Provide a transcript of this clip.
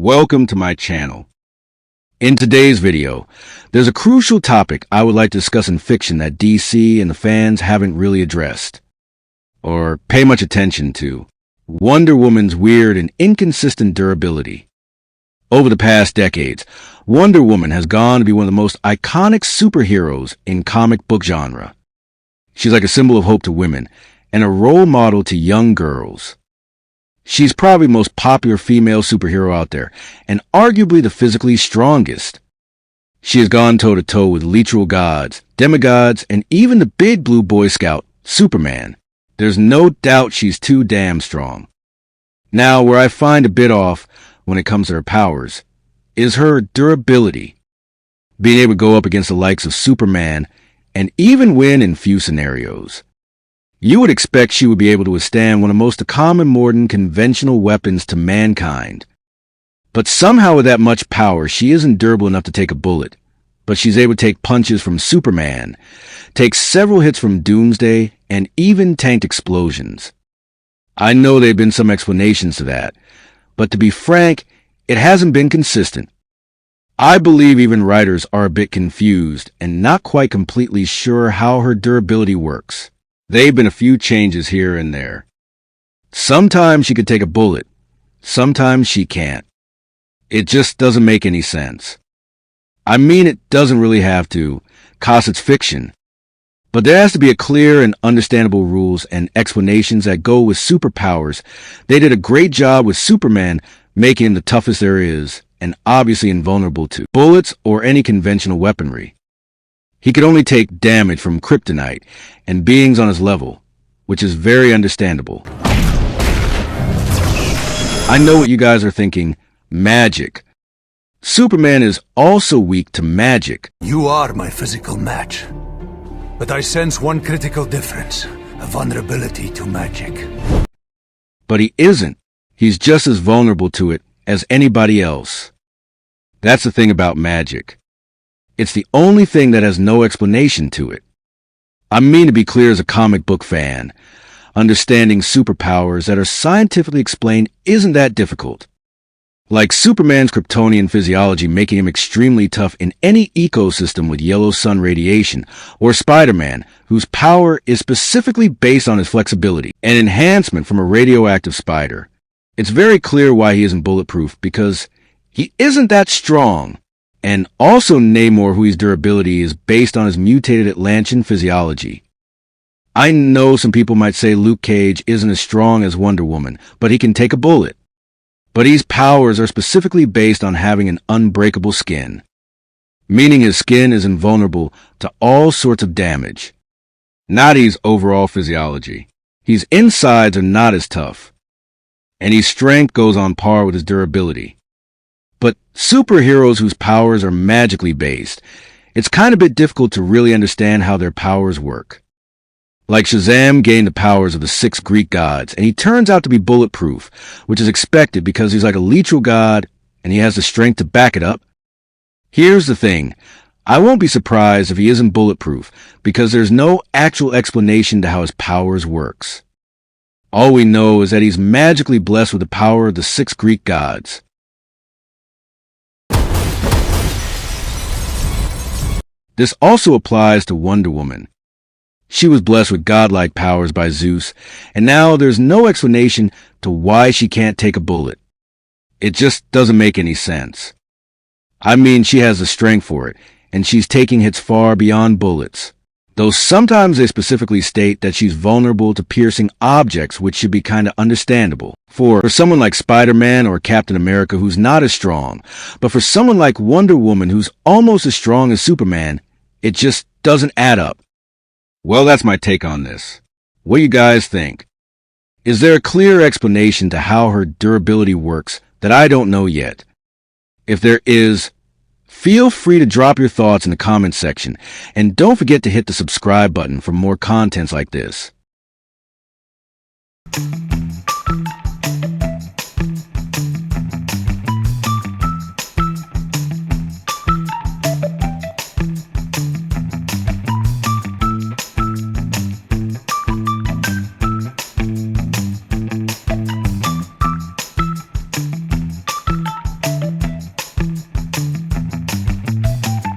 Welcome to my channel. In today's video, there's a crucial topic I would like to discuss in fiction that DC and the fans haven't really addressed, or pay much attention to. Wonder Woman's weird and inconsistent durability. Over the past decades, Wonder Woman has gone to be one of the most iconic superheroes in comic book genre. She's like a symbol of hope to women and a role model to young girls. She's probably the most popular female superhero out there, and arguably the physically strongest. She has gone toe-to-toe with literal gods, demigods, and even the big blue Boy Scout, Superman. There's no doubt she's too damn strong. Now, where I find a bit off when it comes to her powers is her durability. Being able to go up against the likes of Superman and even win in few scenarios. You would expect she would be able to withstand one of the most common modern conventional weapons to mankind. But somehow with that much power, she isn't durable enough to take a bullet. But she's able to take punches from Superman, take several hits from Doomsday, and even tanked explosions. I know there have been some explanations to that, but to be frank, it hasn't been consistent. I believe even writers are a bit confused and not quite completely sure how her durability works. There have been a few changes here and there. Sometimes she could take a bullet. Sometimes she can't. It just doesn't make any sense. I mean, it doesn't really have to, 'cause it's fiction. But there has to be a clear and understandable rules and explanations that go with superpowers. They did a great job with Superman, making him the toughest there is, and obviously invulnerable to bullets or any conventional weaponry. He could only take damage from kryptonite and beings on his level, which is very understandable. I know what you guys are thinking, magic. Superman is also weak to magic. You are my physical match, but I sense one critical difference, a vulnerability to magic. But he isn't. He's just as vulnerable to it as anybody else. That's the thing about magic. It's the only thing that has no explanation to it. I mean to be clear as a comic book fan. Understanding superpowers that are scientifically explained isn't that difficult. Like Superman's Kryptonian physiology making him extremely tough in any ecosystem with yellow sun radiation, or Spider-Man, whose power is specifically based on his flexibility, an enhancement from a radioactive spider. It's very clear why he isn't bulletproof, because he isn't that strong. And also Namor, whose durability is based on his mutated Atlantean physiology. I know some people might say Luke Cage isn't as strong as Wonder Woman, but he can take a bullet. But his powers are specifically based on having an unbreakable skin, meaning his skin is invulnerable to all sorts of damage. Not his overall physiology. His insides are not as tough, and his strength goes on par with his durability. But superheroes whose powers are magically based, it's kind of a bit difficult to really understand how their powers work. Like Shazam gained the powers of the 6 Greek gods, and he turns out to be bulletproof, which is expected because he's like a literal god, and he has the strength to back it up. Here's the thing. I won't be surprised if he isn't bulletproof, because there's no actual explanation to how his powers works. All we know is that he's magically blessed with the power of the 6 Greek gods. This also applies to Wonder Woman. She was blessed with godlike powers by Zeus, and now there's no explanation to why she can't take a bullet. It just doesn't make any sense. I mean, she has the strength for it, and she's taking hits far beyond bullets. Though sometimes they specifically state that she's vulnerable to piercing objects, which should be kinda understandable. For someone like Spider-Man or Captain America who's not as strong, but for someone like Wonder Woman who's almost as strong as Superman, it just doesn't add up. Well, that's my take on this. What do you guys think? Is there a clear explanation to how her durability works that I don't know yet? If there is, feel free to drop your thoughts in the comments section, and don't forget to hit the subscribe button for more contents like this.